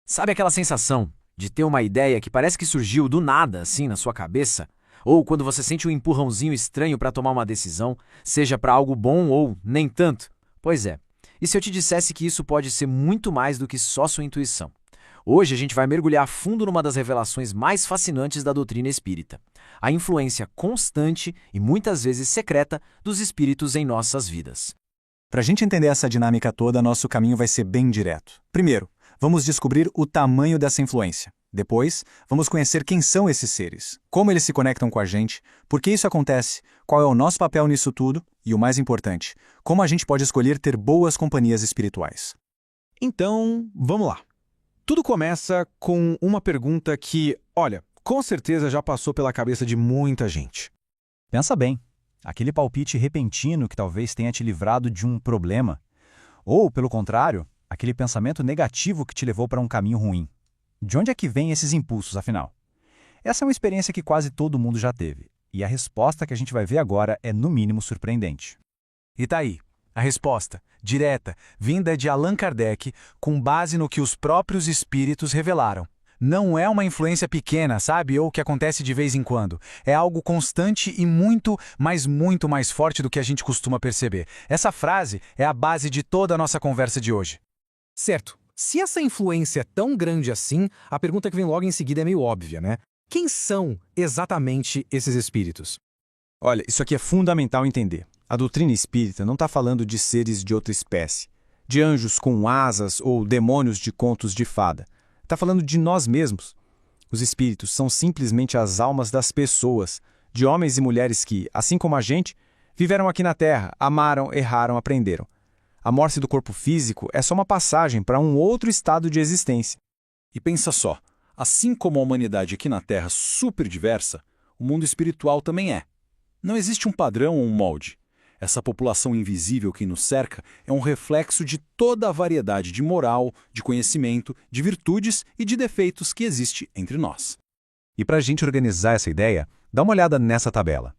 Sabe aquela sensação de ter uma ideia que parece que surgiu do nada, assim, na sua cabeça? Ou quando você sente um empurrãozinho estranho para tomar uma decisão, seja para algo bom ou nem tanto? Pois é. E se eu te dissesse que isso pode ser muito mais do que só sua intuição? Hoje a gente vai mergulhar a fundo numa das revelações mais fascinantes da doutrina espírita: a influência constante e muitas vezes secreta dos espíritos em nossas vidas. Para a gente entender essa dinâmica toda, nosso caminho vai ser bem direto. Primeiro, vamos descobrir o tamanho dessa influência. Depois, vamos conhecer quem são esses seres, como eles se conectam com a gente, por que isso acontece, qual é o nosso papel nisso tudo e, o mais importante, como a gente pode escolher ter boas companhias espirituais. Então, vamos lá. Tudo começa com uma pergunta que, olha, com certeza já passou pela cabeça de muita gente. Pensa bem, aquele palpite repentino que talvez tenha te livrado de um problema, ou, pelo contrário, aquele pensamento negativo que te levou para um caminho ruim. De onde é que vêm esses impulsos, afinal? Essa é uma experiência que quase todo mundo já teve, e a resposta que a gente vai ver agora é, no mínimo, surpreendente. E tá aí, a resposta, direta, vinda de Allan Kardec, com base no que os próprios espíritos revelaram. Não é uma influência pequena, sabe? Ou que acontece de vez em quando. É algo constante e muito, mas muito mais forte do que a gente costuma perceber. Essa frase é a base de toda a nossa conversa de hoje. Certo. Se essa influência é tão grande assim, a pergunta que vem logo em seguida é meio óbvia, né? Quem são exatamente esses espíritos? Olha, isso aqui é fundamental entender. A doutrina espírita não está falando de seres de outra espécie, de anjos com asas ou demônios de contos de fada. Está falando de nós mesmos. Os espíritos são simplesmente as almas das pessoas, de homens e mulheres que, assim como a gente, viveram aqui na Terra, amaram, erraram, aprenderam. A morte do corpo físico é só uma passagem para um outro estado de existência. E pensa só, assim como a humanidade aqui na Terra super diversa, o mundo espiritual também é. Não existe um padrão ou um molde. Essa população invisível que nos cerca é um reflexo de toda a variedade de moral, de conhecimento, de virtudes e de defeitos que existe entre nós. E para a gente organizar essa ideia, dá uma olhada nessa tabela.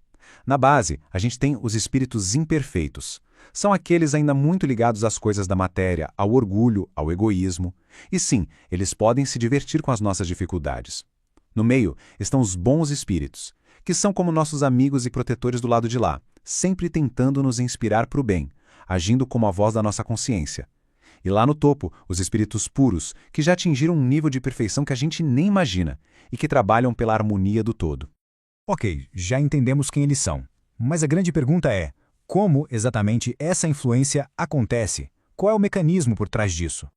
Na base, a gente tem os espíritos imperfeitos. São aqueles ainda muito ligados às coisas da matéria, ao orgulho, ao egoísmo. E sim, eles podem se divertir com as nossas dificuldades. No meio estão os bons espíritos, que são como nossos amigos e protetores do lado de lá, sempre tentando nos inspirar para o bem, agindo como a voz da nossa consciência. E lá no topo, os espíritos puros, que já atingiram um nível de perfeição que a gente nem imagina, e que trabalham pela harmonia do todo. Ok, já entendemos quem eles são. Mas a grande pergunta é, como exatamente essa influência acontece? Qual é o mecanismo por trás disso?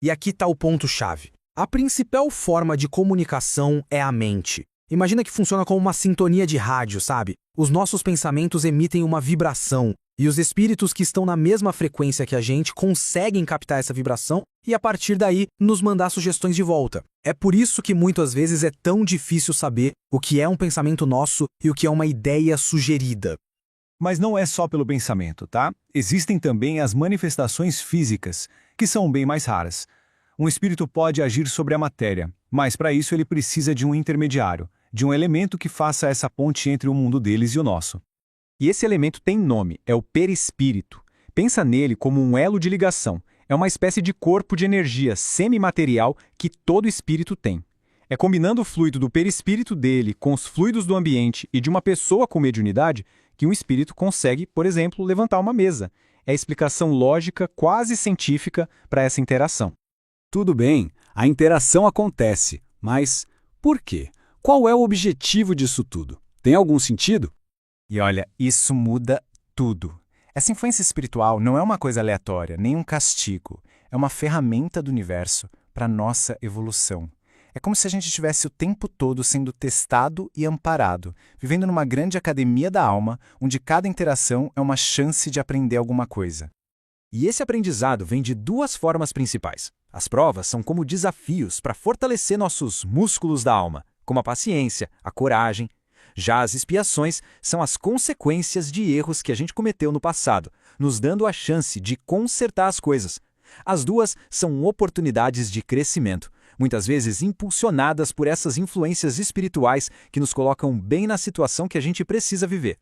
E aqui está o ponto-chave. A principal forma de comunicação é a mente. Imagina que funciona como uma sintonia de rádio, sabe? Os nossos pensamentos emitem uma vibração, e os espíritos que estão na mesma frequência que a gente conseguem captar essa vibração e, a partir daí, nos mandar sugestões de volta. É por isso que muitas vezes é tão difícil saber o que é um pensamento nosso e o que é uma ideia sugerida. Mas não é só pelo pensamento, tá? Existem também as manifestações físicas, que são bem mais raras. Um espírito pode agir sobre a matéria, mas para isso ele precisa de um intermediário, de um elemento que faça essa ponte entre o mundo deles e o nosso. E esse elemento tem nome, é o perispírito. Pensa nele como um elo de ligação. É uma espécie de corpo de energia semimaterial que todo espírito tem. É combinando o fluido do perispírito dele com os fluidos do ambiente e de uma pessoa com mediunidade que um espírito consegue, por exemplo, levantar uma mesa. É a explicação lógica, quase científica, para essa interação. Tudo bem, a interação acontece, mas por quê? Qual é o objetivo disso tudo? Tem algum sentido? E olha, isso muda tudo. Essa influência espiritual não é uma coisa aleatória, nem um castigo. É uma ferramenta do universo para a nossa evolução. É como se a gente estivesse o tempo todo sendo testado e amparado, vivendo numa grande academia da alma, onde cada interação é uma chance de aprender alguma coisa. E esse aprendizado vem de duas formas principais. As provas são como desafios para fortalecer nossos músculos da alma, como a paciência, a coragem. Já as expiações são as consequências de erros que a gente cometeu no passado, nos dando a chance de consertar as coisas. As duas são oportunidades de crescimento, muitas vezes impulsionadas por essas influências espirituais que nos colocam bem na situação que a gente precisa viver.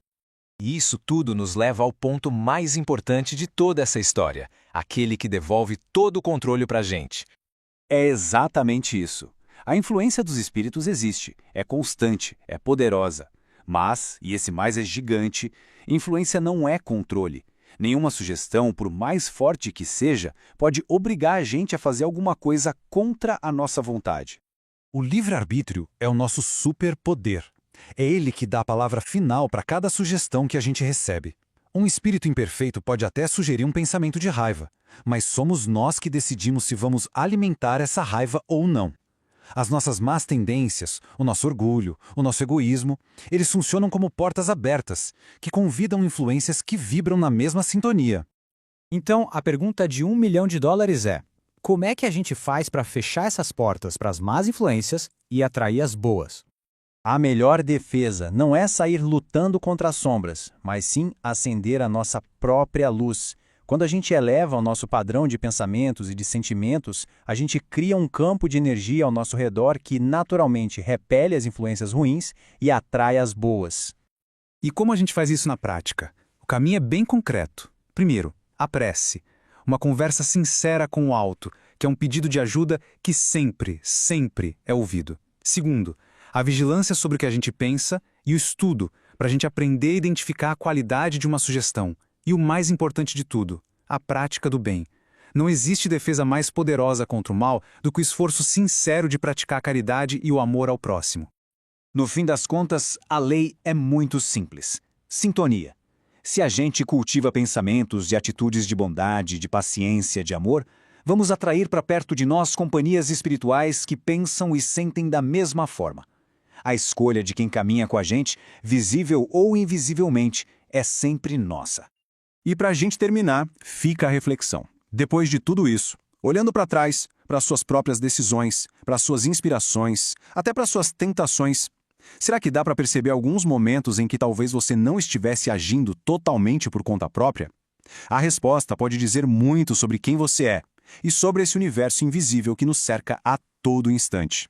E isso tudo nos leva ao ponto mais importante de toda essa história, aquele que devolve todo o controle para a gente. É exatamente isso. A influência dos espíritos existe, é constante, é poderosa. Mas, e esse mais é gigante, influência não é controle. Nenhuma sugestão, por mais forte que seja, pode obrigar a gente a fazer alguma coisa contra a nossa vontade. O livre-arbítrio é o nosso superpoder. É ele que dá a palavra final para cada sugestão que a gente recebe. Um espírito imperfeito pode até sugerir um pensamento de raiva, mas somos nós que decidimos se vamos alimentar essa raiva ou não. As nossas más tendências, o nosso orgulho, o nosso egoísmo, eles funcionam como portas abertas, que convidam influências que vibram na mesma sintonia. Então, a pergunta de $1 milhão é: como é que a gente faz para fechar essas portas para as más influências e atrair as boas? A melhor defesa não é sair lutando contra as sombras, mas sim acender a nossa própria luz. Quando a gente eleva o nosso padrão de pensamentos e de sentimentos, a gente cria um campo de energia ao nosso redor que naturalmente repele as influências ruins e atrai as boas. E como a gente faz isso na prática? O caminho é bem concreto. Primeiro, a prece. Uma conversa sincera com o alto, que é um pedido de ajuda que sempre, sempre é ouvido. Segundo, a vigilância sobre o que a gente pensa e o estudo, para a gente aprender a identificar a qualidade de uma sugestão. E o mais importante de tudo, a prática do bem. Não existe defesa mais poderosa contra o mal do que o esforço sincero de praticar a caridade e o amor ao próximo. No fim das contas, a lei é muito simples. Sintonia. Se a gente cultiva pensamentos e atitudes de bondade, de paciência, de amor, vamos atrair para perto de nós companhias espirituais que pensam e sentem da mesma forma. A escolha de quem caminha com a gente, visível ou invisivelmente, é sempre nossa. E para a gente terminar, fica a reflexão. Depois de tudo isso, olhando para trás, para suas próprias decisões, para suas inspirações, até para suas tentações, será que dá para perceber alguns momentos em que talvez você não estivesse agindo totalmente por conta própria? A resposta pode dizer muito sobre quem você é e sobre esse universo invisível que nos cerca a todo instante.